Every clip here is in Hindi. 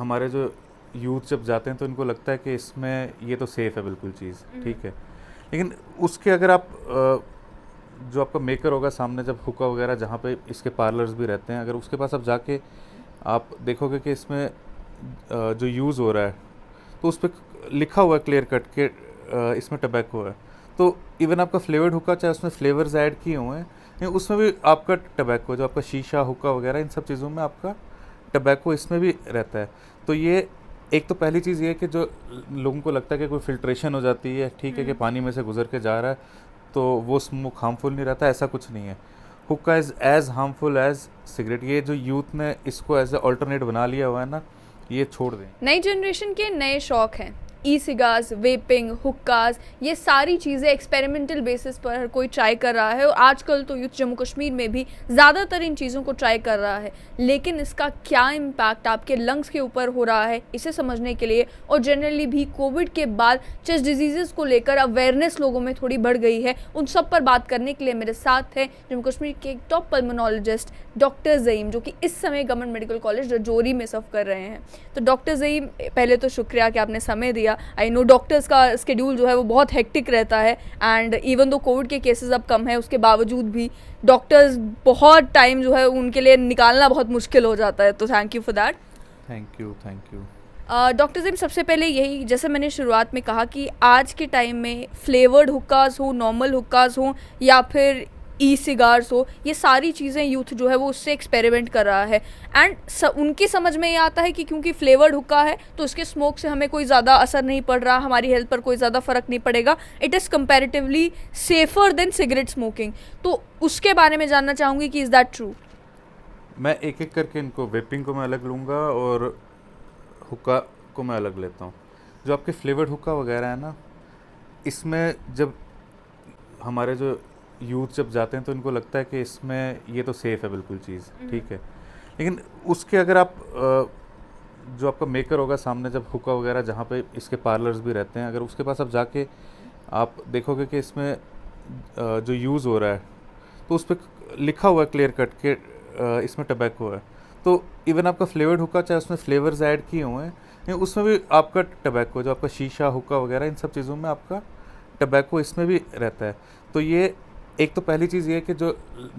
हमारे जो यूथ जब जाते हैं तो इनको लगता है कि इसमें ये तो सेफ़ है बिल्कुल चीज़, ठीक है। लेकिन उसके अगर आप जो आपका मेकर होगा सामने, जब हुक्का वगैरह जहाँ पे इसके पार्लर्स भी रहते हैं, अगर उसके पास आप जाके आप देखोगे कि इसमें जो यूज़ हो रहा है, तो उस पे लिखा हुआ है क्लियर कट के इसमें टबैको है। तो इवन आपका फ्लेवर्ड हुक्का, चाहे उसमें फ्लेवर्स ऐड किए हुए हैं, लेकिन उसमें भी आपका टबैको, जो आपका शीशा हुक्का वगैरह, इन सब चीज़ों में आपका टबैको इसमें भी रहता है। तो ये एक तो पहली चीज़ ये है कि जो लोगों को लगता है कि कोई फ़िल्ट्रेशन हो जाती है, ठीक है, कि पानी में से गुजर के जा रहा है, तो वो स्मोक हार्मफुल नहीं रहता, ऐसा कुछ नहीं है। हुक्का is as harmful as cigarette. ये जो यूथ ने इसको एज ए अल्टरनेट बना लिया हुआ है ना, ये छोड़ दें। नई जनरेशन के नए शौक हैं ई सिगार्स, वेपिंग, हुक्कास, ये सारी चीज़ें एक्सपेरिमेंटल बेसिस पर हर कोई ट्राई कर रहा है और आजकल तो यूथ जम्मू कश्मीर में भी ज़्यादातर इन चीज़ों को ट्राई कर रहा है। लेकिन इसका क्या इम्पैक्ट आपके लंग्स के ऊपर हो रहा है, इसे समझने के लिए और जनरली भी कोविड के बाद चेस्ट डिजीज़ को लेकर अवेयरनेस लोगों में थोड़ी बढ़ गई है, उन सब पर बात करने के लिए मेरे साथ हैं जम्मू कश्मीर के एक टॉप पल्मोनोलॉजिस्ट डॉक्टर ज़ईम, जो कि इस समय गवर्नमेंट मेडिकल कॉलेज रजौरी में सर्व कर रहे हैं। तो डॉक्टर ज़ईम, पहले तो शुक्रिया कि आपने समय दिया। आई नो डॉक्टर्स का स्केड्यूल जो है वो बहुत हेक्टिक रहता है एंड इवन दो कोविड के केसेस अब कम है, उसके बावजूद भी डॉक्टर्स बहुत टाइम जो है उनके लिए निकालना बहुत मुश्किल हो जाता है, तो thank you for that. Thank you, thank you. Doctor Zaeem, सबसे पहले यही, जैसे मैंने शुरुआत में कहा कि आज के टाइम में फ्लेवर्ड हुक्कास हो, नॉर्मल हुक्कास हो या फिर ई सिगार्स हो, ये सारी चीज़ें यूथ जो है वो उससे एक्सपेरिमेंट कर रहा है एंड उनकी समझ में ये आता है कि क्योंकि फ्लेवर्ड हुक्का है तो उसके स्मोक से हमें कोई ज़्यादा असर नहीं पड़ रहा, हमारी हेल्थ पर कोई ज़्यादा फ़र्क नहीं पड़ेगा, it is comparatively safer than cigarette smoking. तो उसके बारे में जानना चाहूँगी कि इज़ दैट ट्रू? मैं एक एक करके इनको, वेपिंग को मैं अलग लूँगा और हुक्का को मैं अलग लेता हूँ। जो आपके फ्लेवर्ड हुक्का वगैरह है ना, इसमें जब हमारे जो यूथ जब जाते हैं तो इनको लगता है कि इसमें ये तो सेफ़ है बिल्कुल चीज़, ठीक है। लेकिन उसके अगर आप जो आपका मेकर होगा सामने, जब हुक्का वगैरह जहाँ पे इसके पार्लर्स भी रहते हैं, अगर उसके पास आप जाके आप देखोगे कि इसमें जो यूज़ हो रहा है, तो उस पे लिखा हुआ है क्लियर कट के इसमें टबैको है। तो इवन आपका फ्लेवर्ड हुक्का, चाहे उसमें फ्लेवर्स ऐड किए हुए हैं, लेकिन उसमें भी आपका टबैको, जो आपका शीशा हुक्का वगैरह, इन सब चीज़ों में आपका टबैको इसमें भी रहता है। तो ये एक तो पहली चीज़ ये है कि जो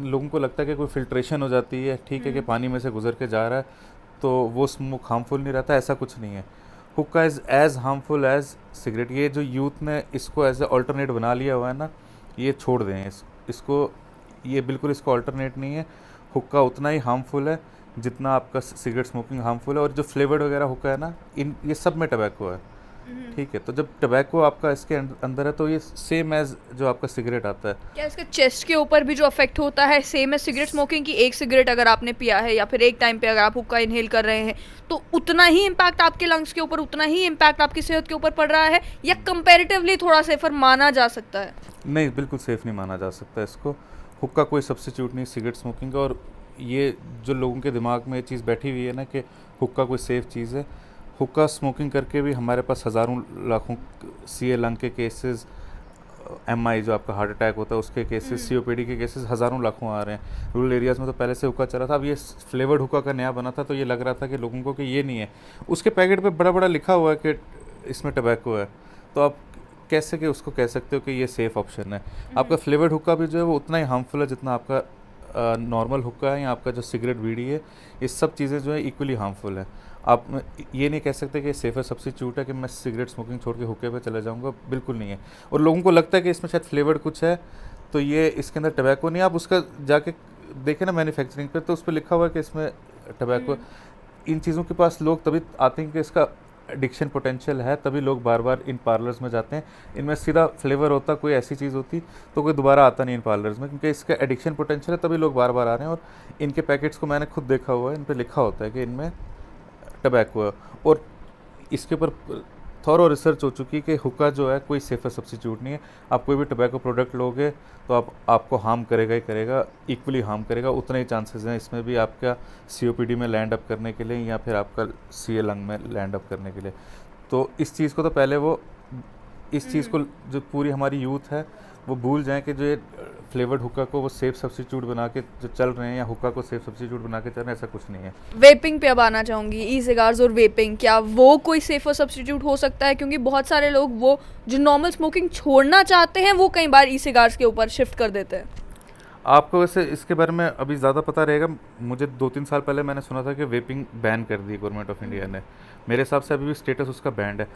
लोगों को लगता है कि कोई फ़िल्ट्रेशन हो जाती है, ठीक है, कि पानी में से गुजर के जा रहा है, तो वो स्मोक हार्मफुल नहीं रहता, ऐसा कुछ नहीं है। हुक्का is as harmful as cigarette. ये जो यूथ ने इसको एज ए अल्टरनेट बना लिया हुआ है ना, ये छोड़ दें इसको। ये बिल्कुल इसको अल्टरनेट नहीं है। हुक्का उतना ही हार्मफुल है जितना आपका सिगरेट स्मोकिंग हार्मफुल है। और जो फ्लेवर्ड वगैरह हुक्का है ना, इन ये सब में टबैको है, ठीक है। तो जब टबैको आपका इसके अंदर है तो ये सेम एज जो आपका सिगरेट आता है। क्या इसके चेस्ट के ऊपर भी जो अफेक्ट होता है सेम है सिगरेट स्मोकिंग की? एक सिगरेट अगर आपने पिया है या फिर एक टाइम पे अगर आप हुक्का इनहेल कर रहे हैं तो उतना ही इम्पैक्ट आपके लंग्स के ऊपर, उतना ही इम्पैक्ट आपकी सेहत के ऊपर पड़ रहा है, या कंपैरेटिवली थोड़ा सेफर माना जा सकता है? नहीं, बिल्कुल सेफ़ नहीं माना जा सकता इसको। हुक्का कोई सब्स्टिट्यूट नहीं सिगरेट स्मोकिंग का। और ये जो लोगों के दिमाग में ये चीज़ बैठी हुई है ना कि हुक्का कोई सेफ़ चीज़ है, हुक्का स्मोकिंग करके भी हमारे पास हज़ारों लाखों सीए लंग के केसेस, एमआई जो आपका हार्ट अटैक होता है उसके केसेस, सीओपीडी के केसेस हज़ारों लाखों आ रहे हैं। रूरल एरियाज़ में तो पहले से हुक्का चला था, अब ये फ्लेवर्ड हुक्का का नया बना था, तो ये लग रहा था कि लोगों को कि ये नहीं है। उसके पैकेट पे बड़ा बड़ा लिखा हुआ है कि इसमें टबैको है, तो आप कैसे कि उसको कह सकते हो कि ये सेफ़ ऑप्शन है। आपका फ्लेवर्ड हुक्का भी जो है वो उतना ही हार्मफुल है जितना आपका नॉर्मल हुक्का है या आपका जो सिगरेट बीड़ी है। ये सब चीज़ें जो है इक्वली हार्मफुल है। आप ये नहीं कह सकते कि सेफ़र सब्स्टिट्यूट है कि मैं सिगरेट स्मोकिंग छोड़ के हुक्के पे चला जाऊंगा, बिल्कुल नहीं है। और लोगों को लगता है कि इसमें शायद फ्लेवर्ड कुछ है, तो ये इसके अंदर टबैको नहीं। आप उसका जाके देखें ना मैन्युफैक्चरिंग पे, तो उस पर लिखा हुआ है कि इसमें टबैको। इन चीज़ों के पास लोग तभी आते हैं कि इसका एडिक्शन पोटेंशियल है, तभी लोग बार बार इन पार्लर्स में जाते हैं। इनमें सीधा फ्लेवर होता, कोई ऐसी चीज़ होती तो कोई दोबारा आता नहीं इन पार्लर्स में, क्योंकि इसका एडिक्शन पोटेंशियल है, तभी लोग बार बार आ रहे हैं। और इनके पैकेट्स को मैंने खुद देखा हुआ है, इन पर लिखा होता है कि इनमें टबैको है। और इसके ऊपर थॉरो रिसर्च हो चुकी है कि हुक्का जो है कोई सेफर सब्स्टिट्यूट नहीं है। आप कोई भी टबैको प्रोडक्ट लोगे तो आपको हार्म करेगा ही करेगा, इक्वली हार्म करेगा। उतने ही चांसेस हैं इसमें भी आपका सीओपीडी में लैंड अप करने के लिए या फिर आपका सीए लंग में लैंड अप करने के लिए। तो इस चीज़ को तो पहले वो इस चीज़ को जो पूरी हमारी यूथ है वो भूल जाएं कि जो ये फ्लेवर्ड हुक्का को वो सेफ सब्स्टिट्यूट बना के जो चल रहे हैं, या हुक्का को सेफ सब्स्टिट्यूट बना के चल रहे हैं, ऐसा कुछ नहीं है। वेपिंग पे अब आना चाहूँगी, ई सिगार्स और वेपिंग, क्या वो कोई सेफर सब्स्टिट्यूट हो सकता है? क्योंकि बहुत सारे लोग वो जो नॉर्मल स्मोकिंग छोड़ना चाहते हैं वो कई बार ई सिगार्स के ऊपर शिफ्ट कर देते हैं। आपको वैसे इसके बारे में अभी ज़्यादा पता रहेगा। मुझे 2-3 साल पहले मैंने सुना था कि वेपिंग बैन कर दी गवर्नमेंट ऑफ इंडिया ने। मेरे हिसाब से अभी भी स्टेटस उसका बैंड है,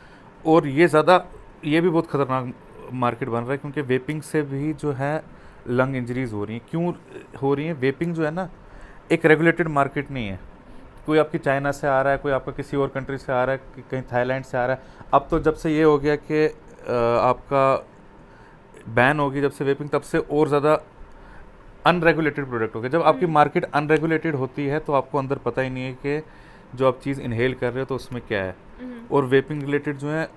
और ये भी बहुत ख़तरनाक मार्केट बन रहा है, क्योंकि वेपिंग से भी जो है लंग इंजरीज हो रही हैं। क्यों हो रही हैं? वेपिंग जो है ना, एक रेगुलेटेड मार्केट नहीं है। कोई आपकी चाइना से आ रहा है, कोई आपका किसी और कंट्री से आ रहा है, कहीं थाईलैंड से आ रहा है। अब तो जब से ये हो गया कि आपका बैन होगी जब से वेपिंग, तब से और ज़्यादा अनरेगुलेटेड प्रोडक्ट हो गए। जब आपकी मार्केट अनरेगुलेटेड होती है तो आपको अंदर पता ही नहीं है कि जो आप चीज़ इनहेल कर रहे हो तो उसमें क्या है। और वेपिंग रिलेटेड जो है,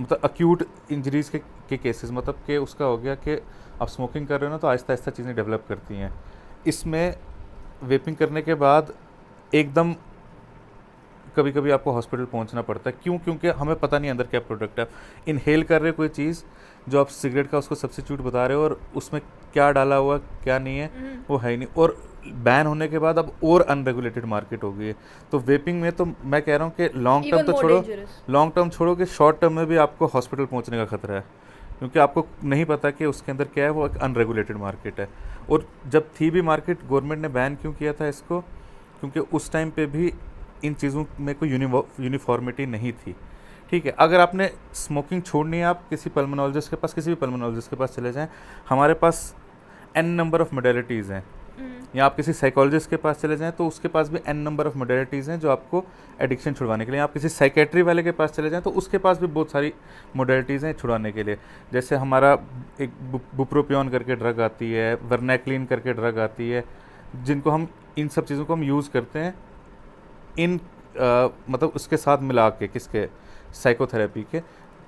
मतलब अक्यूट इंजरीज के केसेस, मतलब कि उसका हो गया कि आप स्मोकिंग कर रहे हो ना, तो आहिस्ता आहिस्ता चीज़ें डेवलप करती हैं। इसमें वेपिंग करने के बाद एकदम कभी कभी आपको हॉस्पिटल पहुंचना पड़ता है। क्यों? क्योंकि हमें पता नहीं अंदर क्या प्रोडक्ट है। इनहेल कर रहे हो कोई चीज़ जो आप सिगरेट का उसको सब्स्टिट्यूट बता रहे हो, और उसमें क्या डाला हुआ क्या नहीं है वो है ही नहीं। और बैन होने के बाद अब और अनरेगुलेटेड मार्केट हो गई है। तो वेपिंग में तो मैं कह रहा हूँ कि लॉन्ग टर्म छोड़ो कि शॉर्ट टर्म में भी आपको हॉस्पिटल पहुँचने का खतरा है, क्योंकि आपको नहीं पता कि उसके अंदर क्या है। वो एक अनरेगुलेटेड मार्केट है। और जब थी भी मार्केट, गवर्नमेंट ने बैन क्यों किया था इसको? क्योंकि उस टाइम पे भी इन चीज़ों में कोई यूनिफॉर्मिटी नहीं थी। ठीक है, अगर आपने स्मोकिंग छोड़नी है, आप किसी पल्मोनोलॉजिस्ट के पास, किसी भी पल्मोनोलॉजिस्ट के पास चले जाएं, हमारे पास n नंबर ऑफ़ मोडेलिटीज़ हैं। या आप किसी साइकोलॉजिस्ट के पास चले जाएं तो उसके पास भी n नंबर ऑफ़ मोडेलिटीज़ हैं जो आपको एडिक्शन छुड़वाने के लिए। आप किसी साइकेट्री वाले के पास चले जाएं तो उसके पास भी बहुत सारी मोडेलिटीज़ हैं छुड़वाने के लिए। जैसे हमारा एक बुप्रोपियोन करके ड्रग आती है, वर्नैक्लिन करके ड्रग आती है, जिनको हम इन सब चीज़ों को हम यूज़ करते हैं मतलब उसके साथ मिला के, किसके, साइकोथेरेपी के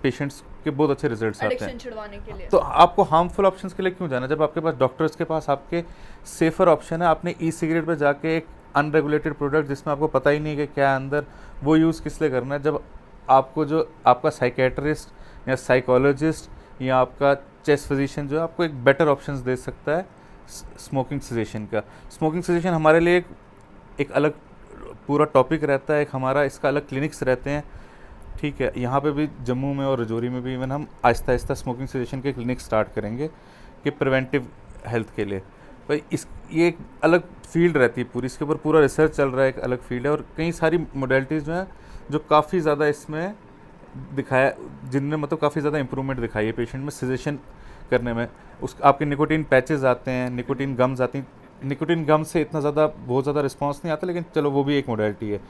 पेशेंट्स के बहुत अच्छे रिजल्ट्स आते हैं। छुड़वाने के लिए। तो आपको हार्मफुल ऑप्शंस के लिए क्यों जाना, जब आपके पास डॉक्टर्स के पास आपके सेफर ऑप्शन है। आपने ई सिगरेट पे जाके एक अनरेगुलेटेड प्रोडक्ट जिसमें आपको पता ही नहीं कि क्या है अंदर, वो यूज़ किस लिए करना है, जब आपको जो आपका साइकेट्रिस्ट या साइकोलॉजिस्ट या आपका चेस्ट फिजिशियन जो है आपको एक बेटर ऑप्शंस दे सकता है स्मोकिंग सेसेशन का। स्मोकिंग सेसेशन हमारे लिए एक अलग पूरा टॉपिक रहता है, एक हमारा इसका अलग क्लिनिक्स रहते हैं। ठीक है, यहाँ पे भी जम्मू में और रजौरी में भी इवन हम आहिस्ता आहिस्ता स्मोकिंग सेसेशन के क्लिनिक स्टार्ट करेंगे कि प्रिवेंटिव हेल्थ के लिए। भाई ये एक अलग फील्ड रहती है पूरी, इसके ऊपर पूरा रिसर्च चल रहा है, एक अलग फील्ड है। और कई सारी मोडेलिटीज़ जो हैं जो काफ़ी ज़्यादा इसमें दिखाया, जिनने मतलब काफ़ी ज़्यादा इंप्रूवमेंट दिखाई है पेशेंट में सेसेशन करने में। उस आपके निकोटीन पैचेस आते हैं, निकोटीन गम्स आती हैं। निकोटीन गम से इतना बहुत ज़्यादा रिस्पांस नहीं आता, लेकिन चलो वो भी एक मोडेलिटी है।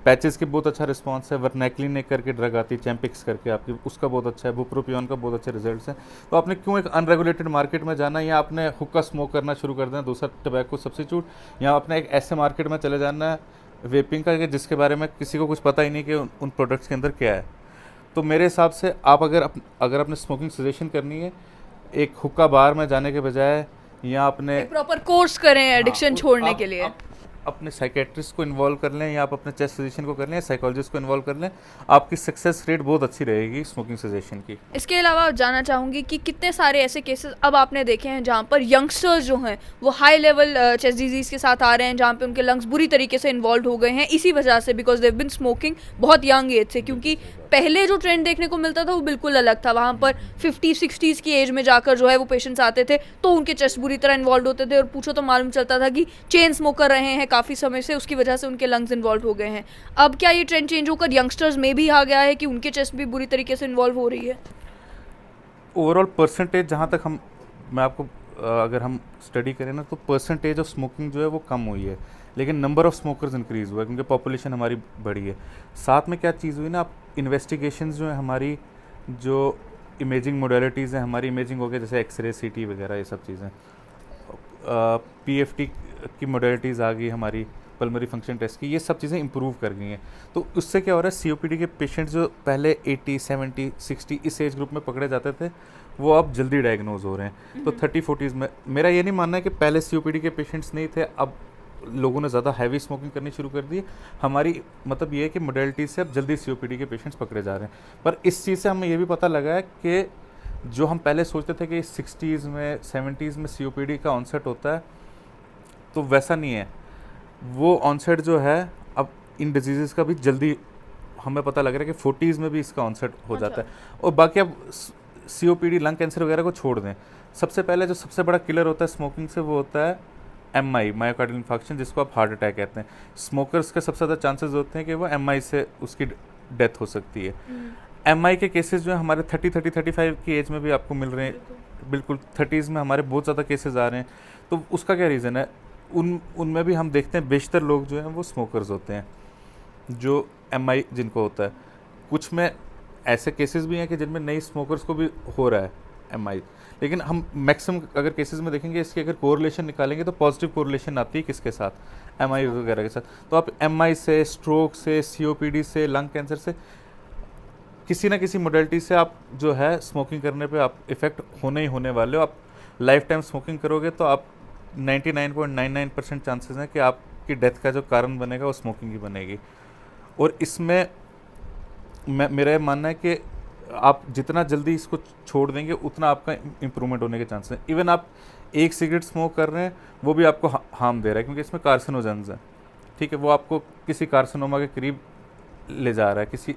पैचेस के बहुत अच्छा रिस्पांस है। वर्नैक्लिन एक करके ड्रग आती है, चैम्पिक्स करके, आपकी उसका बहुत अच्छा है। बुप्रोपियोन का बहुत अच्छे रिजल्ट्स हैं। तो आपने क्यों एक अनरेगुलेटेड मार्केट में जाना, या आपने हुक्का स्मोक करना शुरू कर देना, दूसरा टबैको सब्स्टिट्यूट, या आपने एक ऐसे मार्केट में चले जाना है वेपिंग का कि जिसके बारे में किसी को कुछ पता ही नहीं कि उन प्रोडक्ट्स के अंदर क्या है। तो मेरे हिसाब से आप अगर अपने स्मोकिंग सेसेशन करनी है, एक हुक्का बार में जाने के बजाय, या अपने प्रॉपर कोर्स करें एडिक्शन छोड़ने के लिए, आप अपने साइकेट्रिस्ट को इन्वॉल्व कर लें, या आप अपने चेस्ट फिजिशियन को कर लें, साइकोलॉजिस्ट को इन्वॉल्व कर लें, आपकी सक्सेस रेट बहुत अच्छी रहेगी स्मोकिंग सेसेशन की। इसके अलावा जानना चाहूँगी कि कितने सारे ऐसे केसेस अब आपने देखे हैं जहाँ पर यंगस्टर्स जो हैं वो हाई लेवल चेस्ट डिजीज़ के साथ आ रहे हैं, जहाँ पे उनके लंग्स बुरी तरीके से इन्वॉल्व हो गए हैं इसी वजह से, बिकॉज देव बिन स्मोकिंग बहुत यंग एज से। क्योंकि पहले जो ट्रेंड देखने को मिलता था वो बिल्कुल अलग था। वहाँ पर 50-60s की एज में जाकर जो है वो पेशेंट्स आते थे तो उनके चेस्ट बुरी तरह इन्वॉल्व होते थे, और पूछो तो मालूम चलता था कि चेन स्मोकर रहे हैं काफ़ी समय से, उसकी वजह से उनके लंग्स इन्वॉल्व हो गए हैं। अब क्या ये ट्रेंड चेंज होकर यंगस्टर्स में भी आ गया है कि उनके चेस्ट भी बुरी तरीके से इन्वॉल्व हो रही है? ओवरऑल परसेंटेज जहाँ तक मैं आपको अगर हम स्टडी करें ना, तो परसेंटेज ऑफ स्मोकिंग जो है वो कम हुई है, लेकिन नंबर ऑफ़ स्मोकर्स इंक्रीज़ हुआ है क्योंकि पॉपुलेशन हमारी बढ़ी है। साथ में क्या चीज़ हुई ना, आप इन्वेस्टिगेशंस जो है हमारी, जो इमेजिंग मोडेलिटीज़ हैं हमारी, इमेजिंग हो गया जैसे एक्सरे, सीटी वगैरह, ये सब चीज़ें, पीएफटी की मोडेलिटीज़ आ गई हमारी, पल्मोनरी फंक्शन टेस्ट की, ये सब चीज़ें इंप्रूव कर गई हैं। तो उससे क्या हो रहा है, सीओपीडी के पेशेंट्स जो पहले 80, 70, 60 इस एज ग्रुप में पकड़े जाते थे, वो अब जल्दी डायग्नोज हो रहे हैं। तो 30-40s में, मेरा ये नहीं मानना है कि पहले सीओपीडी के पेशेंट्स नहीं थे, अब लोगों ने ज़्यादा हैवी स्मोकिंग करनी शुरू कर दी। हमारी मतलब ये है कि मोडेलिटी से अब जल्दी सीओपीडी के पेशेंट्स पकड़े जा रहे हैं। पर इस चीज़ से हमें ये भी पता लगा है कि जो हम पहले सोचते थे कि 60s में 70s में COPD का ऑनसेट होता है, तो वैसा नहीं है। वो ऑनसेट जो है अब इन डिजीज़ का भी जल्दी हमें पता लग रहा है कि 40s में भी इसका ऑनसेट हो जाता है। और बाकी अब COPD, लंग कैंसर वगैरह को छोड़ दें, सबसे पहले जो सबसे बड़ा किलर होता है स्मोकिंग से, वो होता है MI, मायोकार्डियल इन्फार्क्शन, जिसको आप हार्ट अटैक कहते हैं। स्मोकर्स के सबसे ज़्यादा चांसेस होते हैं कि वो MI से उसकी डेथ हो सकती है। MI के केसेस जो है हमारे 35 की एज में भी आपको मिल रहे हैं, बिल्कुल 30s में हमारे बहुत ज़्यादा केसेस आ रहे हैं। तो उसका क्या रीज़न है? उनमें भी हम देखते हैं बेशतर लोग जो हैं वो स्मोकर्स होते हैं, जो MI जिनको होता है। कुछ में ऐसे केसेस भी हैं कि जिनमें नई स्मोकर्स को भी हो रहा है MI, लेकिन हम मैक्सिमम अगर केसेस में देखेंगे, इसकी अगर कोरिलेशन निकालेंगे तो पॉजिटिव कोरिलेशन आती है किसके साथ? MI वगैरह के साथ। तो आप MI से, स्ट्रोक से, COPD से, लंग कैंसर से, किसी ना किसी मोडेलिटी से आप जो है स्मोकिंग करने पे आप इफ़ेक्ट होने ही होने वाले हो। आप लाइफ टाइम स्मोकिंग करोगे तो आप 99.99% चांसेस हैं कि आपकी डेथ का जो कारण बनेगा वो स्मोकिंग ही बनेगी। और इसमें मेरा ये मानना है कि आप जितना जल्दी इसको छोड़ देंगे उतना आपका इम्प्रूवमेंट होने के चांसेस हैं। इवन आप एक सिगरेट स्मोक कर रहे हैं, वो भी आपको हार्म दे रहा है, क्योंकि इसमें कार्सिनोजेंस हैं, ठीक है? वो आपको किसी कार्सिनोमा के करीब ले जा रहा है, किसी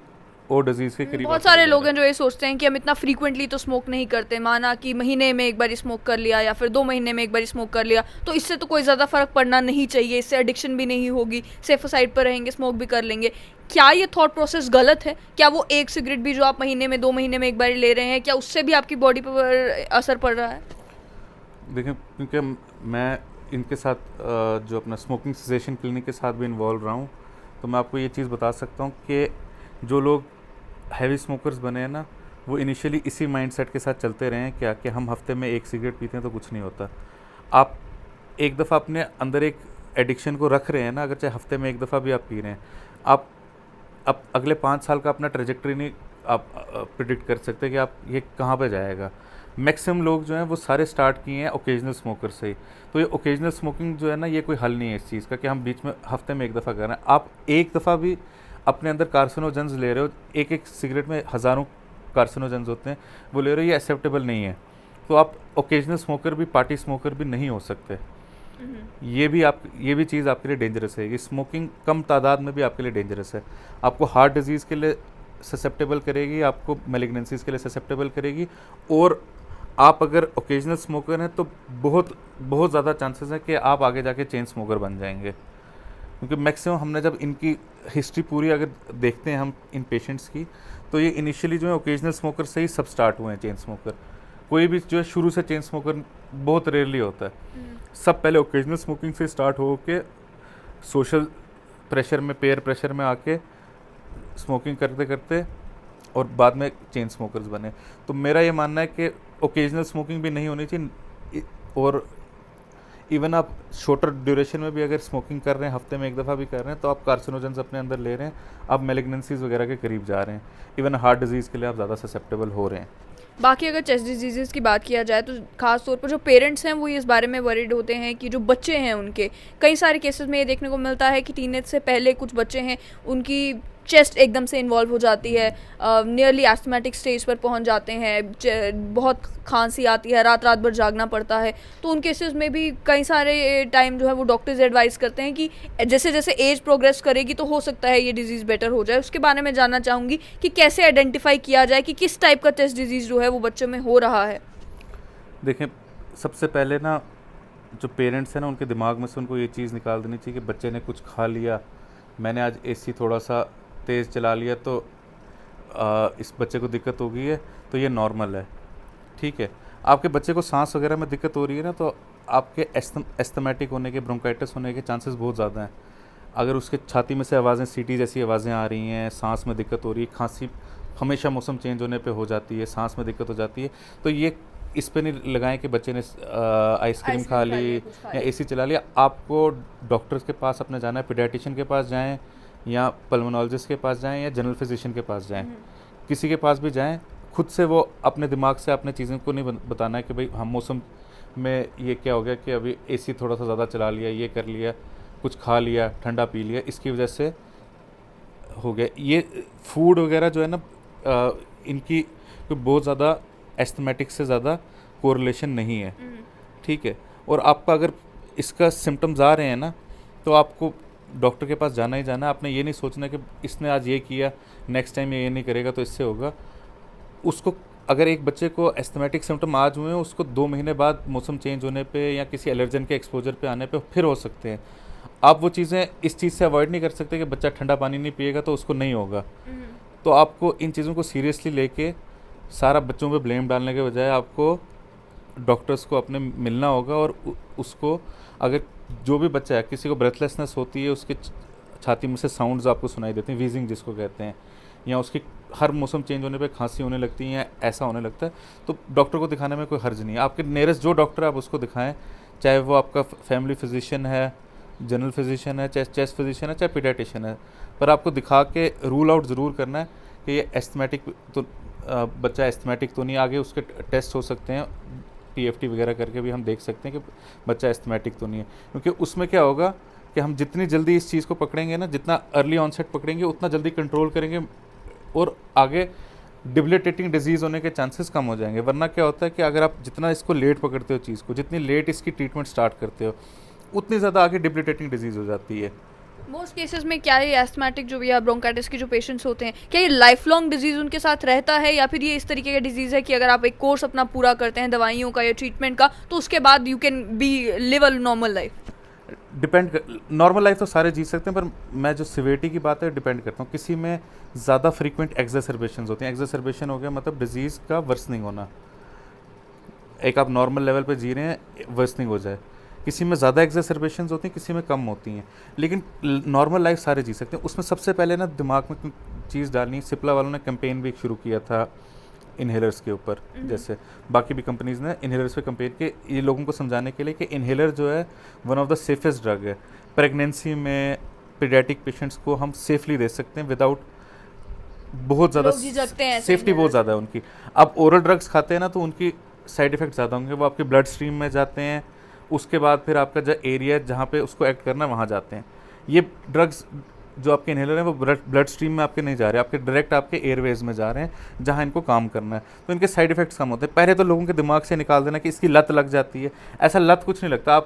और डिजीज़ के करीब। बहुत सारे लोग हैं जो ये सोचते हैं कि हम इतना फ्रीक्वेंटली तो स्मोक नहीं करते, माना कि महीने में एक बार स्मोक कर लिया या फिर 2 महीने में एक बार स्मोक कर लिया, तो इससे तो कोई ज़्यादा फर्क पड़ना नहीं चाहिए, इससे एडिक्शन भी नहीं होगी, सेफ साइड पर रहेंगे, स्मोक भी कर लेंगे। क्या ये थॉट प्रोसेस गलत है? क्या वो एक सिगरेट भी जो आप महीने में 2 महीने में एक बार ले रहे हैं, क्या उससे भी आपकी बॉडी पर असर पड़ रहा है? देखिए, क्योंकि मैं इनके साथ जो अपना स्मोकिंग सेसेशन क्लिनिक के साथ भी इन्वॉल्व रहा हूँ, तो मैं आपको ये चीज़ बता सकता हूँ कि जो लोग हैवी स्मोकर्स बने हैं ना, वो इनिशियली इसी माइंडसेट के साथ चलते रहे हैं क्या कि हम हफ्ते में एक सिगरेट पीते हैं तो कुछ नहीं होता। आप एक दफ़ा अपने अंदर एक एडिक्शन को रख रहे हैं ना, अगर चाहे हफ्ते में एक दफ़ा भी आप पी रहे हैं, आप अगले 5 साल का अपना ट्रेजेक्टरी नहीं आप प्रिडिक्ट कर सकते कि आप ये कहाँ पे जाएगा। मैक्सिमम लोग जो हैं वो सारे स्टार्ट किए हैं ओकेजनल स्मोकर से ही। तो ये ओकेजनल स्मोकिंग जो है ना, ये कोई हल नहीं है इस चीज़ का कि हम बीच में हफ्ते में एक दफ़ा कर रहे हैं। आप एक दफ़ा भी अपने अंदर कार्सिनोजेंस ले रहे हो, एक एक सिगरेट में हज़ारों कार्सिनोजेंस होते हैं, वो ले रहे हो, ये एक्सेप्टेबल नहीं है। तो आप ओकेजनल स्मोकर भी, पार्टी स्मोकर भी नहीं हो सकते। ये भी चीज़ आपके लिए डेंजरस है। ये स्मोकिंग कम तादाद में भी आपके लिए डेंजरस है। आपको हार्ट डिजीज़ के लिए ससेप्टेबल करेगी, आपको मैलिग्नेंसीज के लिए ससेप्टेबल करेगी। और आप अगर ओकेजनल स्मोकर हैं तो बहुत बहुत ज़्यादा चांसेस है कि आप आगे जाके चेन स्मोकर बन जाएंगे। क्योंकि मैक्सिमम हमने जब इनकी हिस्ट्री पूरी अगर देखते हैं हम इन पेशेंट्स की, तो ये इनिशियली जो है ओकेजनल स्मोकर से ही सब स्टार्ट हुए हैं चेन स्मोकर। कोई भी जो है शुरू से चेन स्मोकर बहुत रेयरली होता है। सब पहले ओकेजनल स्मोकिंग से स्टार्ट हो के सोशल प्रेशर में, पेयर प्रेशर में आके स्मोकिंग करते करते और बाद में चेन स्मोकर्स बने। तो मेरा ये मानना है कि ओकेजनल स्मोकिंग भी नहीं होनी चाहिए। और इवन आप शॉर्टर ड्यूरेशन में भी अगर स्मोकिंग कर रहे हैं, हफ्ते में एक दफ़ा भी कर रहे हैं, तो आप कार्सिनोजेंस अपने अंदर ले रहे हैं, आप मैलिग्नेंसीज वगैरह के करीब जा रहे हैं। इवन हार्ट डिजीज़ के लिए आप ज़्यादा ससेप्टेबल हो रहे हैं। बाकी अगर चेस्ट डिजीज़ की बात किया जाए तो खास तौर पर जो पेरेंट्स हैं वो इस बारे में वरीड होते हैं कि जो बच्चे हैं उनके, कई सारे केसेस में ये देखने को मिलता है कि टीनेज से पहले कुछ बच्चे हैं उनकी चेस्ट एकदम से इन्वॉल्व हो जाती है, नियरली एस्थमेटिक स्टेज पर पहुंच जाते हैं, बहुत खांसी आती है, रात रात भर जागना पड़ता है। तो उन केसेस में भी कई सारे टाइम जो है वो डॉक्टर्स एडवाइस करते हैं कि जैसे जैसे एज प्रोग्रेस करेगी तो हो सकता है ये डिजीज़ बेटर हो जाए। उसके बारे में जानना चाहूँगी कि कैसे आइडेंटिफाई किया जाए कि किस टाइप का चेस्ट डिजीज़ जो है वो बच्चों में हो रहा है। देखें, सबसे पहले ना जो पेरेंट्स हैं ना, उनके दिमाग में से उनको ये चीज़ निकाल देनी चाहिए कि बच्चे ने कुछ खा लिया, मैंने आज AC थोड़ा सा तेज़ चला लिया तो इस बच्चे को दिक्कत हो गई है, तो ये नॉर्मल है, ठीक है। आपके बच्चे को सांस वगैरह में दिक्कत हो रही है ना, तो आपके एस्थमेटिक होने के, ब्रोंकाइटिस होने के चांसेस बहुत ज़्यादा हैं। अगर उसके छाती में से आवाज़ें, सीटी जैसी आवाज़ें आ रही हैं, सांस में दिक्कत हो रही है, खांसी हमेशा मौसम चेंज होने पे हो जाती है, सांस में दिक्कत हो जाती है, तो ये इस पे नहीं लगाएं कि बच्चे ने आइसक्रीम खा ली या AC चला लिया। आपको डॉक्टर्स के पास अपने जाना है, पीडियाट्रिशियन के पास जाएँ या पल्मोनोलॉजिस्ट के पास जाएं या जनरल फिजिशियन के पास जाएं, किसी के पास भी जाएं। खुद से वो अपने दिमाग से अपने चीज़ों को नहीं बताना है कि भाई हम मौसम में ये क्या हो गया कि अभी AC थोड़ा सा ज़्यादा चला लिया, ये कर लिया, कुछ खा लिया, ठंडा पी लिया, इसकी वजह से हो गया। ये फूड वगैरह जो है ना, इनकी बहुत ज़्यादा एस्थमेटिक से ज़्यादा कोरिलेशन नहीं है, ठीक है। और आपका अगर इसका सिम्टम्स आ रहे हैं ना, तो आपको डॉक्टर के पास जाना ही जाना है। आपने ये नहीं सोचना कि इसने आज ये किया, नेक्स्ट टाइम ये नहीं करेगा तो इससे होगा। उसको अगर एक बच्चे को एस्थमेटिक सिम्टम आज हुए हैं, उसको 2 महीने बाद मौसम चेंज होने पे या किसी एलर्जन के एक्सपोजर पे आने पे फिर हो सकते हैं। आप वो चीज़ें इस चीज़ से अवॉइड नहीं कर सकते कि बच्चा ठंडा पानी नहीं पिएगा तो उसको नहीं होगा। तो आपको इन चीज़ों को सीरियसली लेके सारा बच्चों पे ब्लेम डालने के बजाय आपको डॉक्टर्स को अपने मिलना होगा और उसको, अगर जो भी बच्चा है, किसी को ब्रेथलेसनेस होती है, उसके छाती में से साउंड्स आपको सुनाई देते हैं, वीजिंग जिसको कहते हैं, या उसकी हर मौसम चेंज होने पे खांसी होने लगती है या ऐसा होने लगता है, तो डॉक्टर को दिखाने में कोई हर्ज नहीं है। आपके नियरेस्ट जो डॉक्टर है आप उसको दिखाएं, चाहे वो आपका फैमिली फिजिशियन है, जनरल फिजिशियन है, चाहे चेस्ट फिजिशियन है, चाहे पीडियाट्रिशियन है, पर आपको दिखा के रूल आउट ज़रूर करना है कि ये एस्थमेटिक तो बच्चा एस्थमेटिक तो नहीं। आगे उसके टेस्ट हो सकते हैं, PFT वगैरह करके भी हम देख सकते हैं कि बच्चा एस्थमेटिक तो नहीं है, क्योंकि उसमें क्या होगा कि हम जितनी जल्दी इस चीज़ को पकड़ेंगे ना, जितना अर्ली ऑनसेट पकड़ेंगे उतना जल्दी कंट्रोल करेंगे और आगे डिबिलिटेटिंग डिजीज़ होने के चांसेस कम हो जाएंगे। वरना क्या होता है कि अगर आप जितना इसको लेट पकड़ते हो चीज़ को, जितनी लेट इसकी ट्रीटमेंट स्टार्ट करते हो, उतनी ज़्यादा आगे डिबिलिटेटिंग डिजीज़ हो जाती है। मोस्ट केसेस में क्या ये एस्थमेटिक जो या ब्रोंकाइटिस के जो पेशेंट्स होते हैं, क्या ये लाइफ लॉन्ग डिजीज उनके साथ रहता है, या फिर ये इस तरीके का डिजीज है कि अगर आप एक कोर्स अपना पूरा करते हैं दवाइयों का या ट्रीटमेंट का, तो उसके बाद you can be live a normal life? Depend, normal life तो सारे जी सकते हैं, पर मैं जो सिवियरिटी की बात है डिपेंड करता हूँ। किसी में ज़्यादा फ्रीक्वेंट एक्सरसेबेशन होती हैं। एक्सरसेबेशन हो गया मतलब डिजीज़ का वर्सनिंग होना। एक आप नॉर्मल लेवल पे जी रहे हैं, वर्सनिंग हो जाए। किसी में ज़्यादा एक्सरसेबेशन होती हैं, किसी में कम होती हैं, लेकिन नॉर्मल लाइफ सारे जी सकते हैं। उसमें सबसे पहले ना दिमाग में कोई चीज़ डालनी। सिप्ला वालों ने कैंपेन भी शुरू किया था इन्हेलर्स के ऊपर, जैसे बाकी भी कंपनीज़ ने इन्हेलर्स पे कैंपेन के, ये लोगों को समझाने के लिए कि इन्हेलर जो है one of the safest drug है। प्रेगनेंसी में पीडियाट्रिक पेशेंट्स को हम सेफली दे सकते हैं विदाउट बहुत ज़्यादा, सेफ्टी बहुत ज़्यादा है उनकी। अब ओरल ड्रग्स खाते हैं ना, तो उनकी साइड इफ़ेक्ट ज़्यादा होंगे, वो आपके ब्लड स्ट्रीम में जाते हैं, उसके बाद फिर आपका जो एरिया जहाँ पे उसको एक्ट करना है वहाँ जाते हैं। ये ड्रग्स जो आपके इन्हेलर हैं वो ब्लड स्ट्रीम में आपके नहीं जा रहे, आपके डायरेक्ट आपके एयरवेज में जा रहे हैं जहाँ इनको काम करना है, तो इनके साइड इफ़ेक्ट्स कम होते हैं। पहले तो लोगों के दिमाग से निकाल देना कि इसकी लत लग जाती है, ऐसा लत कुछ नहीं लगता।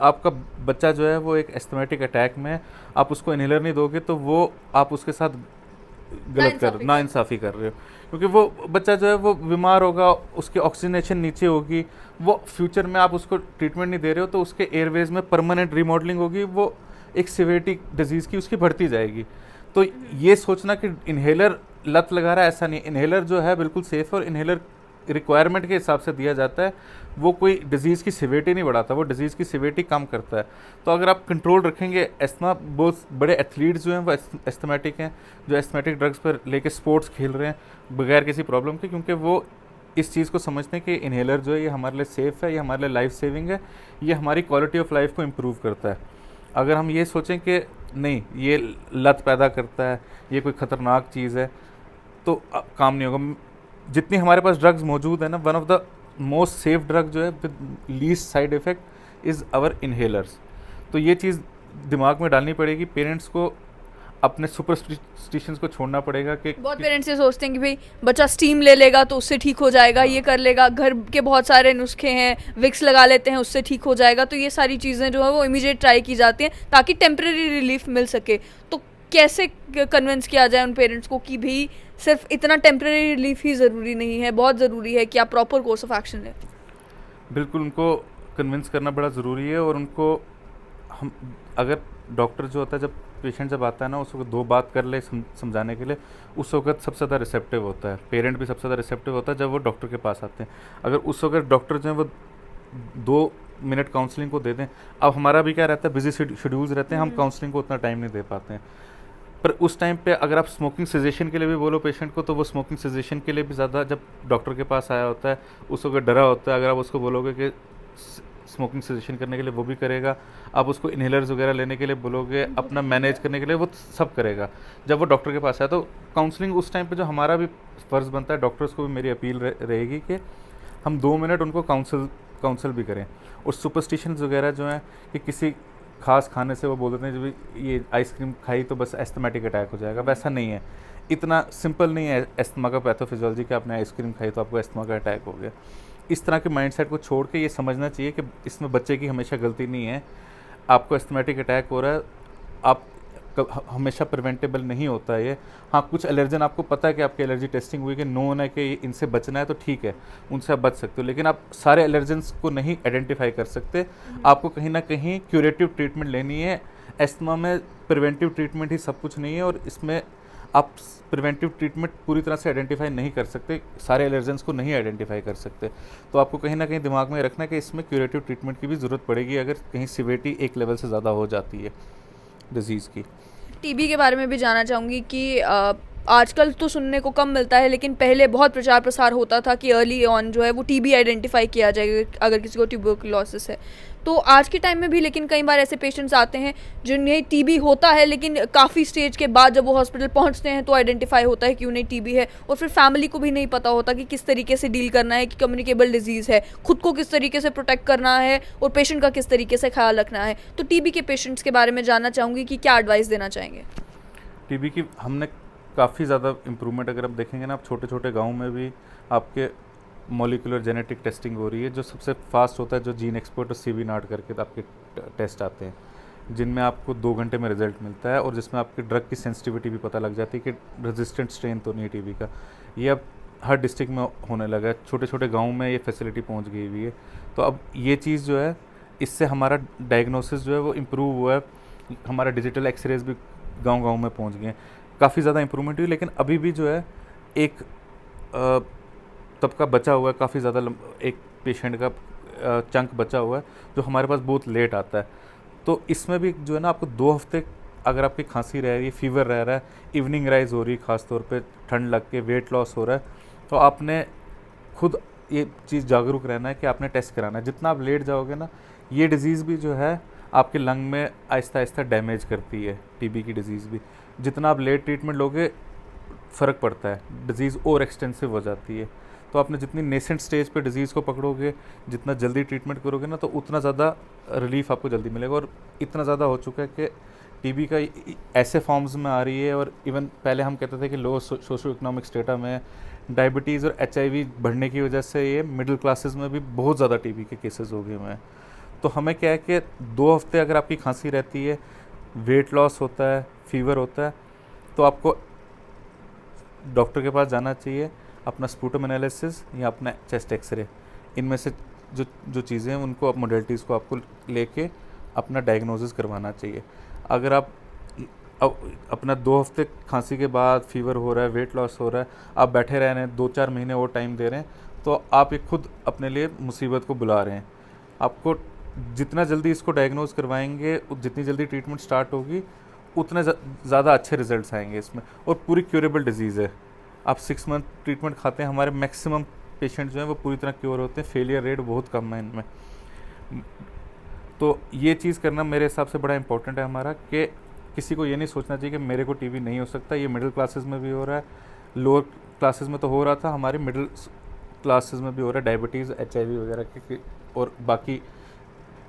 आपका बच्चा जो है वो एक एस्थमेटिक अटैक में, आप उसको इन्हेलर नहीं दोगे तो वो आप उसके साथ गलत कर, नाइंसाफ़ी कर रहे हो, क्योंकि वो बच्चा जो है वो बीमार होगा, उसकी ऑक्सीजनेशन नीचे होगी, वो फ्यूचर में आप उसको ट्रीटमेंट नहीं दे रहे हो तो उसके एयरवेज में परमानेंट रिमॉडलिंग होगी, वो एक सिवियरिटी डिजीज़ की उसकी बढ़ती जाएगी। तो ये सोचना कि इन्हेलर लत लगा रहा है, ऐसा नहीं। इन्हेलर जो है बिल्कुल सेफ़ है और इन्हेलर रिक्वायरमेंट के हिसाब से दिया जाता है। वो कोई डिज़ीज़ की सिवियरिटी नहीं बढ़ाता, वो डिज़ीज़ की सिवियरिटी कम करता है। तो अगर आप कंट्रोल रखेंगे, एस्थमा, बहुत बड़े एथलीट्स जो हैं वो एस्थमेटिक हैं, जो एस्थमेटिक ड्रग्स पर लेके स्पोर्ट्स खेल रहे हैं बगैर किसी प्रॉब्लम के, क्योंकि वो इस चीज़ को समझते हैं कि इन्हेलर जो है ये हमारे लिए सेफ़ है, ये हमारे लिए लाइफ सेविंग है, ये हमारी क्वालिटी ऑफ लाइफ को इम्प्रूव करता है। अगर हम ये सोचें कि नहीं ये लत पैदा करता है, ये कोई ख़तरनाक चीज़ है, तो काम नहीं होगा। जितनी हमारे पास ड्रग्स मौजूद है ना, one of the most safe drug जो है with least side effect is our inhalers. तो ये चीज़ दिमाग में डालनी पड़ेगी। पेरेंट्स को अपने सुपरस्टिशंस को छोड़ना पड़ेगा कि बहुत पेरेंट्स ये सोचते हैं कि भाई बच्चा स्टीम ले लेगा तो उससे ठीक हो जाएगा, ये कर लेगा, घर के बहुत सारे नुस्खे हैं, विक्स लगा लेते हैं उससे ठीक हो जाएगा। तो ये सारी चीज़ें जो है वो इमीडिएट ट्राई की जाती हैं ताकि टेम्परेरी रिलीफ मिल सके। तो कैसे कन्विंस किया जाए उन पेरेंट्स को कि भी सिर्फ इतना टेम्परेरी रिलीफ ही ज़रूरी नहीं है, बहुत ज़रूरी है कि आप प्रॉपर कोर्स ऑफ एक्शन लें? बिल्कुल, उनको कन्विंस करना बड़ा ज़रूरी है। और उनको हम, अगर डॉक्टर जो होता है, जब पेशेंट जब आता है ना, उस वक्त 2 बात कर ले समझाने के लिए, उस वक्त सबसे ज़्यादा रिसेप्टिव होता है। पेरेंट भी सबसे ज़्यादा रिसेप्टिव होता है जब वो डॉक्टर के पास आते हैं। अगर उस वक्त डॉक्टर जो है वो 2 मिनट काउंसलिंग को दे दें, अब हमारा भी क्या रहता है, बिजी शेड्यूल्स रहते हैं, हम काउंसलिंग को उतना टाइम नहीं दे पाते हैं। पर उस टाइम पे अगर आप स्मोकिंग सेजेशन के लिए भी बोलो पेशेंट को, तो वो स्मोकिंग सेजेशन के लिए भी ज़्यादा, जब डॉक्टर के पास आया होता है उस वक्त डरा होता है। अगर आप उसको बोलोगे कि स्मोकिंग सेजेशन करने के लिए, वो भी करेगा। आप उसको इन्हेलर्स वगैरह लेने के लिए बोलोगे, अपना मैनेज करने के लिए, वो सब करेगा। जब वो डॉक्टर के पास आया तो काउंसलिंग उस टाइम पे जो हमारा भी फ़र्ज़ बनता है, डॉक्टर्स को भी मेरी अपील रहेगी कि हम 2 मिनट उनको काउंसल भी करें। और सुपरस्टिशंस वगैरह जो हैं कि किसी खास खाने से वो बोल देते हैं जब ये आइसक्रीम खाई तो बस एस्थमेटिक अटैक हो जाएगा, वैसा नहीं है। इतना सिंपल नहीं है एस्थमा का पैथोफिजियोलॉजी कि आपने आइसक्रीम खाई तो आपको एस्थमा का अटैक हो गया। इस तरह के माइंडसेट को छोड़ के ये समझना चाहिए कि इसमें बच्चे की हमेशा गलती नहीं है। आपको एस्थमेटिक अटैक हो रहा है, आप हमेशा प्रिवेंटेबल नहीं होता है ये। हाँ, कुछ एलर्जन आपको पता है कि आपकी एलर्जी टेस्टिंग हुई कि नोन है कि इनसे बचना है तो ठीक है, उनसे आप बच सकते हो, लेकिन आप सारे एलर्जेंस को नहीं आइडेंटिफाई कर सकते। आपको कहीं ना कहीं क्यूरेटिव ट्रीटमेंट लेनी है। एस्थमा में प्रिवेंटिव ट्रीटमेंट ही सब कुछ नहीं है, और इसमें आप प्रिवेंटिव ट्रीटमेंट पूरी तरह से आइडेंटिफाई नहीं कर सकते, सारे एलर्जेंस को नहीं आइडेंटिफाई कर सकते। तो आपको कहीं ना कहीं दिमाग में रखना है कि इसमें क्यूरेटिव ट्रीटमेंट की भी ज़रूरत पड़ेगी अगर कहीं सिवियरिटी एक लेवल से ज़्यादा हो जाती है डिजीज़ की। टीबी के बारे में भी जानना चाहूँगी कि आजकल तो सुनने को कम मिलता है, लेकिन पहले बहुत प्रचार प्रसार होता था कि अर्ली ऑन जो है वो टीबी आइडेंटिफाई किया जाएगा अगर किसी को ट्यूबरकुलोसिस है। तो आज के टाइम में भी लेकिन कई बार ऐसे पेशेंट्स आते हैं जिन्हें टीबी होता है, लेकिन काफ़ी स्टेज के बाद जब वो हॉस्पिटल पहुंचते हैं तो आइडेंटिफाई होता है कि उन्हें टीबी है, और फिर फैमिली को भी नहीं पता होता कि किस तरीके से डील करना है, कि कम्युनिकेबल डिजीज़ है, खुद को किस तरीके से प्रोटेक्ट करना है और पेशेंट का किस तरीके से ख्याल रखना है। तो टीबी के पेशेंट्स के बारे में जानना चाहूँगी कि क्या एडवाइस देना चाहेंगे। टीबी की हमने काफ़ी ज़्यादा इम्प्रूवमेंट अगर आप देखेंगे ना, आप छोटे छोटे गाँव में भी आपके मॉलिकुलर जेनेटिक टेस्टिंग हो रही है। जो सबसे फास्ट होता है जो जीन एक्सपर्ट और सीवी नाट करके आपके टेस्ट आते हैं, जिनमें आपको 2 घंटे में रिजल्ट मिलता है, और जिसमें आपकी ड्रग की सेंसिटिविटी भी पता लग जाती है कि रेजिस्टेंट स्ट्रेन तो नहीं टीबी का। ये अब हर डिस्ट्रिक्ट में होने लगा है, छोटे छोटे गाँव में ये फैसिलिटी पहुँच गई हुई है। तो अब ये चीज़ जो है, इससे हमारा डायग्नोसिस जो है वो इम्प्रूव हुआ है। हमारा डिजिटल एक्सरेज भी गांव गांव में पहुंच गए हैं, काफ़ी ज़्यादा इम्प्रूवमेंट हुई। लेकिन अभी भी जो है एक तबका बचा हुआ है, काफ़ी ज़्यादा एक पेशेंट का चंक बचा हुआ है जो हमारे पास बहुत लेट आता है। तो इसमें भी जो है ना, आपको 2 हफ्ते अगर आपकी खांसी रह रही है, फीवर रह रहा है, इवनिंग राइज हो रही है, ख़ास तौर पे ठंड लग के वेट लॉस हो रहा है, तो आपने खुद ये चीज़ जागरूक रहना है कि आपने टेस्ट कराना है। जितना आप लेट जाओगे ना, ये डिज़ीज़ भी जो है आपके लंग में आहिस्ता आहिस्ता डैमेज करती है, टीबी की डिज़ीज़ भी। जितना आप लेट ट्रीटमेंट लोगे फ़र्क पड़ता है, डिज़ीज़ और एक्सटेंसिव हो जाती है। तो आपने जितनी नेसेंट स्टेज पे डिज़ीज़ को पकड़ोगे, जितना जल्दी ट्रीटमेंट करोगे ना, तो उतना ज़्यादा रिलीफ आपको जल्दी मिलेगा। और इतना ज़्यादा हो चुका है कि टीबी का ऐसे फॉर्म्स में आ रही है, और इवन पहले हम कहते थे कि लो सोशो इकोनॉमिक स्टेटा में डायबिटीज़ और HIV बढ़ने की वजह से ये मिडिल क्लासेस में भी बहुत ज़्यादा टीबी के केसेस हो गए हुए हैं। तो हमें क्या है कि 2 हफ्ते अगर आपकी खांसी रहती है, वेट लॉस होता है, फीवर होता है, तो आपको डॉक्टर के पास जाना चाहिए, अपना स्पूटम एनालिसिस या अपना चेस्ट एक्सरे, इनमें से जो चीज़ें हैं उनको आप मोडेलिटीज़ को आपको लेके अपना डायग्नोसिस करवाना चाहिए। अगर आप अपना 2 हफ्ते खांसी के बाद फीवर हो रहा है, वेट लॉस हो रहा है, आप बैठे रह रहे हैं, 2-4 महीने और टाइम दे रहे हैं, तो आप ये खुद अपने लिए मुसीबत को बुला रहे हैं। आपको जितना जल्दी इसको डायग्नोज करवाएंगे, जितनी जल्दी ट्रीटमेंट स्टार्ट होगी, उतने ज़्यादा अच्छे रिजल्ट्स आएंगे इसमें। और पूरी क्यूरेबल डिजीज़ है। आप 6 मंथ ट्रीटमेंट खाते हैं, हमारे मैक्सिमम पेशेंट जो हैं वो पूरी तरह क्योर होते हैं, फेलियर रेट बहुत कम है इनमें। तो ये चीज़ करना मेरे हिसाब से बड़ा इंपॉर्टेंट है हमारा, कि किसी को ये नहीं सोचना चाहिए कि मेरे को टीबी नहीं हो सकता। ये मिडिल क्लासेस में भी हो रहा है, लोअर क्लासेस में तो हो रहा था, हमारे मिडिल क्लासेस में भी हो रहा है। डायबिटीज़, HIV वगैरह के और बाकी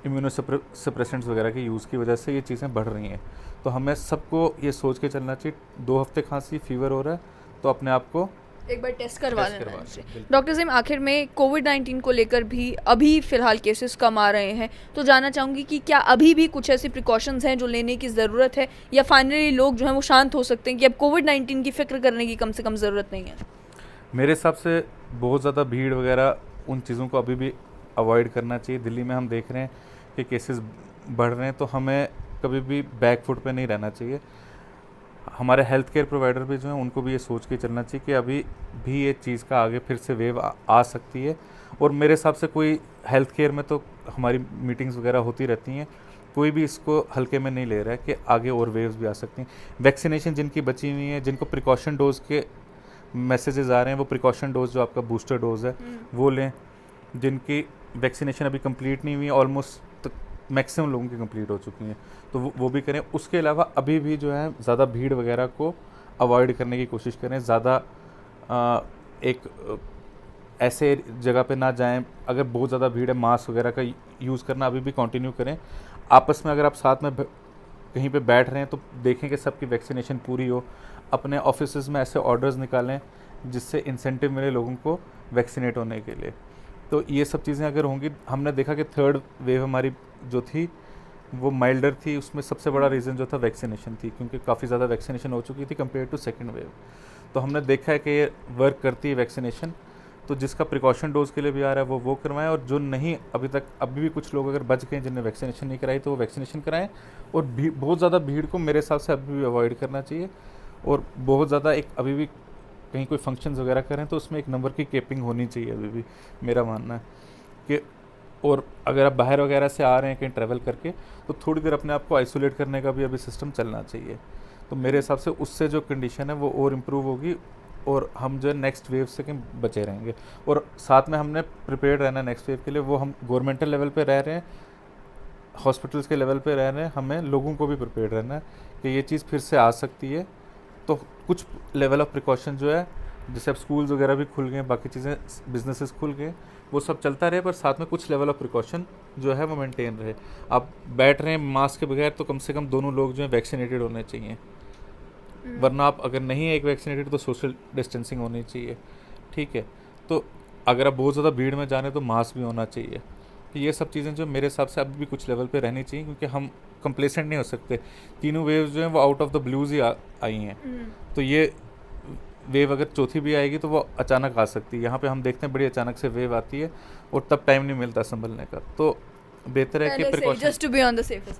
इम्यूनोसप्रेसेंट्स वगैरह के यूज़ की वजह से ये चीज़ें बढ़ रही हैं। तो हमें सबको ये सोच के चलना चाहिए, 2 हफ्ते खांसी फीवर हो रहा है तो अपने आप को एक बार टेस्ट करवा लेना चाहिए। डॉक्टर साहब, आखिर में कोविड-19 को लेकर भी अभी फ़िलहाल केसेस कम आ रहे हैं, तो जानना चाहूँगी कि क्या अभी भी कुछ ऐसी प्रिकॉशंस हैं जो लेने की ज़रूरत है, या फाइनली लोग जो हैं वो शांत हो सकते हैं कि अब कोविड-19 की फ़िक्र करने की कम से कम ज़रूरत नहीं है? मेरे हिसाब से बहुत ज़्यादा भीड़ वगैरह उन चीज़ों को अभी भी अवॉइड करना चाहिए। दिल्ली में हम देख रहे हैं कि केसेस बढ़ रहे हैं, तो हमें कभी भी बैक फुट पे नहीं रहना चाहिए। हमारे हेल्थ केयर प्रोवाइडर भी जो हैं उनको भी ये सोच के चलना चाहिए कि अभी भी ये चीज़ का आगे फिर से वेव आ सकती है। और मेरे हिसाब से कोई हेल्थ केयर में तो हमारी मीटिंग्स वगैरह होती रहती हैं, कोई भी इसको हल्के में नहीं ले रहा है कि आगे और वेव्स भी आ सकती हैं। वैक्सीनेशन जिनकी बची हुई है, जिनको प्रिकॉशन डोज के मैसेजेस आ रहे हैं, वो प्रिकॉशन डोज जो आपका बूस्टर डोज है वो लें। जिनकी वैक्सीनेशन अभी कंप्लीट नहीं हुई है, ऑलमोस्ट मैक्सिमम लोगों की कंप्लीट हो चुकी हैं, तो वो भी करें। उसके अलावा अभी भी जो है ज़्यादा भीड़ वगैरह को अवॉइड करने की कोशिश करें। ज़्यादा एक ऐसे जगह पे ना जाएं। अगर बहुत ज़्यादा भीड़ है, मास्क वगैरह का यूज़ करना अभी भी कंटिन्यू करें। आपस में अगर आप साथ में कहीं पे बैठ रहे हैं तो देखें कि सबकी वैक्सीनेशन पूरी हो। अपने ऑफिस में ऐसे ऑर्डर्स निकालें जिससे इंसेंटिव मिले लोगों को वैक्सीनेट होने के लिए। तो ये सब चीज़ें अगर होंगी, हमने देखा कि थर्ड वेव हमारी जो थी वो माइल्डर थी, उसमें सबसे बड़ा रीज़न जो था वैक्सीनेशन थी, क्योंकि काफ़ी ज़्यादा वैक्सीनेशन हो चुकी थी कंपेयर टू सेकंड वेव। तो हमने देखा है कि ये वर्क करती है वैक्सीनेशन। तो जिसका प्रिकॉशन डोज के लिए भी आ रहा है वो करवाएं, और जो नहीं अभी भी कुछ लोग अगर बच गए जिन्हें वैक्सीनेशन नहीं कराई तो वो वैक्सीनेशन कराएं। और बहुत ज़्यादा भीड़ को मेरे हिसाब से अभी भी अवॉइड करना चाहिए। और बहुत ज़्यादा अभी भी कहीं कोई फंक्शंस वगैरह करें तो उसमें एक नंबर की केपिंग होनी चाहिए अभी भी, मेरा मानना है कि। और अगर आप बाहर वगैरह से आ रहे हैं कहीं ट्रैवल करके तो थोड़ी देर अपने आप को आइसोलेट करने का भी अभी सिस्टम चलना चाहिए। तो मेरे हिसाब से उससे जो कंडीशन है वो और इम्प्रूव होगी और हम जो है नेक्स्ट वेव से कहीं बचे रहेंगे। और साथ में हमने प्रिपेयर्ड रहना नेक्स्ट वेव के लिए। वो हम गवर्नमेंटल लेवल पे रह रहे हैं, हॉस्पिटल्स के लेवल पे रह रहे हैं, हमें लोगों को भी प्रिपेयर्ड रहना है कि ये चीज़ फिर से आ सकती है। तो कुछ लेवल ऑफ प्रिकॉशन जो है, जैसे अब स्कूल्स वगैरह भी खुल गए, बाकी चीज़ें बिजनेसेस खुल गए, वो सब चलता रहे, पर साथ में कुछ लेवल ऑफ प्रिकॉशन जो है वो मेंटेन रहे। आप बैठ रहे हैं मास्क के बगैर तो कम से कम दोनों लोग जो है वैक्सीनेटेड होने चाहिए, वरना आप अगर नहीं है एक वैक्सीनेटेड तो सोशल डिस्टेंसिंग होनी चाहिए, ठीक है। तो अगर आप बहुत ज़्यादा भीड़ में जा रहे हैं तो मास्क भी होना चाहिए। तो ये सब चीज़ें जो मेरे हिसाब से अभी भी कुछ लेवल पे रहनी चाहिए, क्योंकि हम कंप्लेसेंट नहीं हो सकते। तीनों वेव्स जो हैं वो आउट ऑफ द ब्लूज ही आई हैं। तो ये वेव अगर चौथी भी आएगी तो वो अचानक आ सकती है। यहाँ पे हम देखते हैं बड़ी अचानक से वेव आती है और तब टाइम नहीं मिलता संभलने का। तो बेहतर है कि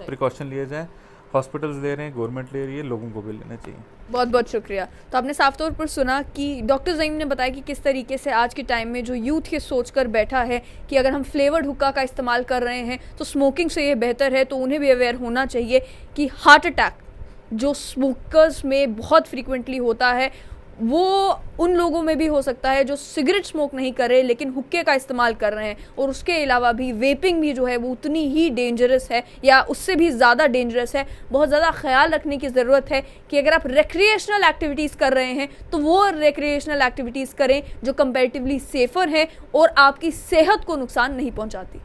प्रिकॉशन लिए जाएँ। हॉस्पिटल्स ले रहे हैं, गवर्नमेंट ले रही है, लोगों को भी लेना चाहिए। बहुत बहुत शुक्रिया। तो आपने साफ तौर पर सुना कि डॉक्टर ज़ईम ने बताया कि किस तरीके से आज के टाइम में जो यूथ ये सोच कर बैठा है कि अगर हम फ्लेवर्ड हुक्का का इस्तेमाल कर रहे हैं तो स्मोकिंग से ये बेहतर है, तो उन्हें भी अवेयर होना चाहिए कि हार्ट अटैक जो स्मोकर्स में बहुत फ्रीक्वेंटली होता है वो उन लोगों में भी हो सकता है जो सिगरेट स्मोक नहीं कर रहे लेकिन हुक्के का इस्तेमाल कर रहे हैं। और उसके अलावा भी वेपिंग भी जो है वो उतनी ही डेंजरस है या उससे भी ज़्यादा डेंजरस है। बहुत ज़्यादा ख्याल रखने की ज़रूरत है कि अगर आप रिक्रिएशनल एक्टिविटीज़ कर रहे हैं तो वो रिक्रिएशनल एक्टिविटीज़ करें जो कंपैरेटिवली सेफ़र हैं और आपकी सेहत को नुकसान नहीं पहुँचाती।